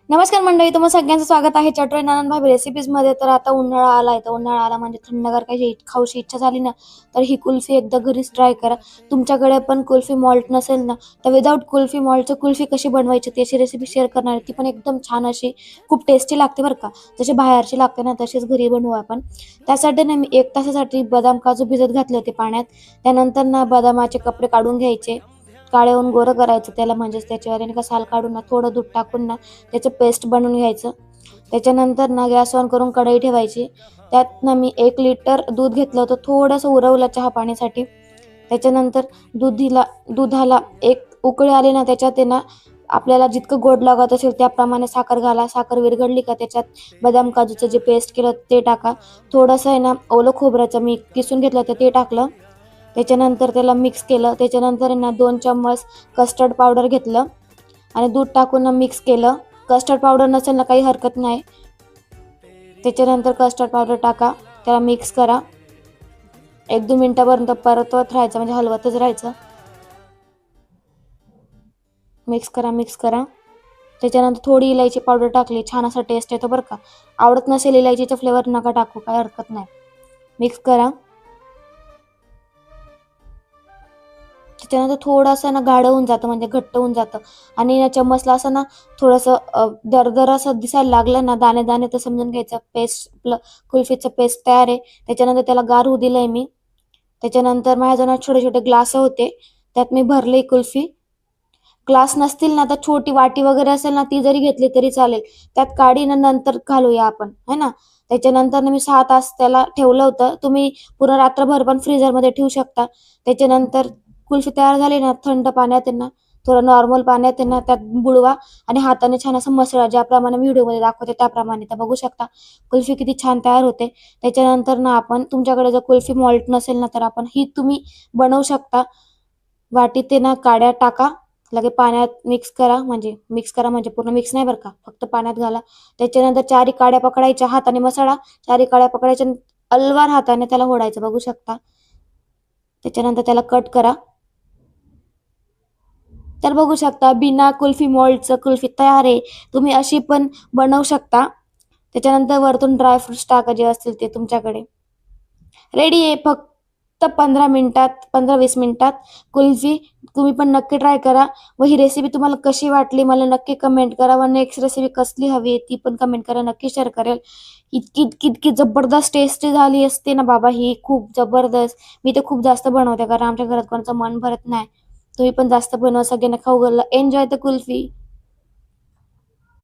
नमस्कार मंडळी, तुम्हा सगळ्यांचं स्वागत आहे चटोरी नानन भाभी रेसिपीज मध्ये. तर आता उन्हाळा आलाय, तर उन्हाळा आला म्हणजे थंडगार काही खाऊशी इच्छा झाली ना, तर ही कुल्फी एकदा घरीच ट्राय करा. तुमच्याकडे पण कुल्फी मॉल्ट नसेल ना, तर विदाऊट कुल्फी मॉल्टचं कुल्फी कशी बनवायची त्याची रेसिपी शेअर करणार आहे. ती पण एकदम छान अशी खूप टेस्टी लागते बरं का. जशी बाहेरची लागते ना तशीच घरी बनवू आपण. त्यासाठी ना मी 1 तासासाठी बदाम काजू भिजत घातले होते पाण्यात. त्यानंतर ना बदामाचे कपडे काढून घ्यायचे, काळे होऊन गोरं करायचं त्याला, म्हणजेच त्याच्यावर नाही का साल काढून ना थोडं दूध टाकून ना त्याचं पेस्ट बनवून घ्यायचं. त्याच्यानंतर ना गॅस ऑन करून कढई ठेवायची. त्यात ना मी 1 लिटर दूध घेतलं होतं, थोडंसं उरवलं चहा पाण्यासाठी. त्याच्यानंतर दुधाला एक उकळी आली ना, त्याच्यात आहे ना आपल्याला जितकं गोड लागत असेल त्याप्रमाणे साखर घाला. साखर विरघळली का त्याच्यात बदाम काजूचं जे पेस्ट केलं ते टाका. थोडंसं आहे ना ओलं खोबऱ्याचं मी किसून घेतलं होतं ते टाकलं. त्याच्यानंतर त्याला मिक्स केलं. त्याच्यानंतर आहे ना 2 चम्मच कस्टर्ड पावडर घेतलं आणि दूध टाकून मिक्स केलं. कस्टर्ड पावडर नसेल ना काही हरकत नाही. त्याच्यानंतर कस्टर्ड पावडर टाका, त्याला मिक्स करा. 1-2 मिनिटापर्यंत परतवत राहायचं, म्हणजे हलवतच राहायचं. मिक्स करा. त्याच्यानंतर थोडी इलायची पावडर टाकली, छान असा टेस्ट येतो बरं का. आवडत नसेल इलायचीचा फ्लेवर नका टाकू, काही हरकत नाही. मिक्स करा. त्याच्यानंतर थोडंसं ना गाढ होऊन जातं, म्हणजे घट्ट होऊन जातं. आणि या चम्मचला असं ना थोडंसं दरदर असं दिसायला लागलं ना, दाणे दाणे, तर समजून घ्यायचं पेस्ट आपलं कुल्फीचं पेस्ट तयार आहे. त्याच्यानंतर त्याला गार होऊ दिलंय मी. त्याच्यानंतर माझ्याजवळ छोटे छोटे ग्लास होते, त्यात मी भरली कुल्फी. ग्लास नसतील ना तर छोटी वाटी वगैरे असेल ना ती जरी घेतली तरी चालेल. त्यात काढी ना नंतर घालूया आपण, है ना. त्याच्यानंतर मी 6 तास त्याला ठेवलं होतं. तुम्ही पूर्ण रात्रभर पण फ्रीजरमध्ये ठेवू शकता. त्याच्यानंतर कुल्फी तयार झाली ना, थंड पाण्यात आहे ना, थोडं नॉर्मल पाण्यात आहे ना त्यात बुडवा आणि हाताने छान असं मसळा, ज्याप्रमाणे मी व्हिडिओमध्ये दाखवते त्याप्रमाणे. तर बघू शकता कुल्फी किती छान तयार होते. त्याच्यानंतर ना आपण, तुमच्याकडे जर कुल्फी मॉल्ट नसेल ना तर आपण ही तुम्ही बनवू शकता. वाटीत ते ना काड्या टाका, लगे पाण्यात मिक्स करा म्हणजे पूर्ण मिक्स नाही बरं का, फक्त पाण्यात घाला. त्याच्यानंतर 4 काड्या पकडायच्या, हाताने मसळा. 4 काड्या पकडायच्या, अलवार हाताने त्याला ओढायचं, बघू शकता. त्याच्यानंतर त्याला कट करा. तर बघू शकता बिना कुल्फी मोल्डचं कुल्फी तयार आहे. तुम्ही अशी पण बनवू शकता. त्याच्यानंतर वरतून ड्रायफ्रुट्स टाका जे असतील ते तुमच्याकडे. रेडी आहे फक्त 15-20 मिनिटात कुल्फी. तुम्ही पण नक्की ट्राय करा. व ही रेसिपी तुम्हाला कशी वाटली मला नक्की कमेंट करा. व नेक्स्ट रेसिपी कसली हवी आहे ती पण कमेंट करा, नक्की शेअर करेल. इतकी इतकी इतकी जबरदस्त टेस्टी झाली असते ना बाबा, ही खूप जबरदस्त. मी ते खूप जास्त बनवते कारण आमच्या घरात कोणाचं मन भरत नाही. तुम्ही पण जास्त बनवा, सगळ्यांना खाऊ घाला. Enjoy the kulfi.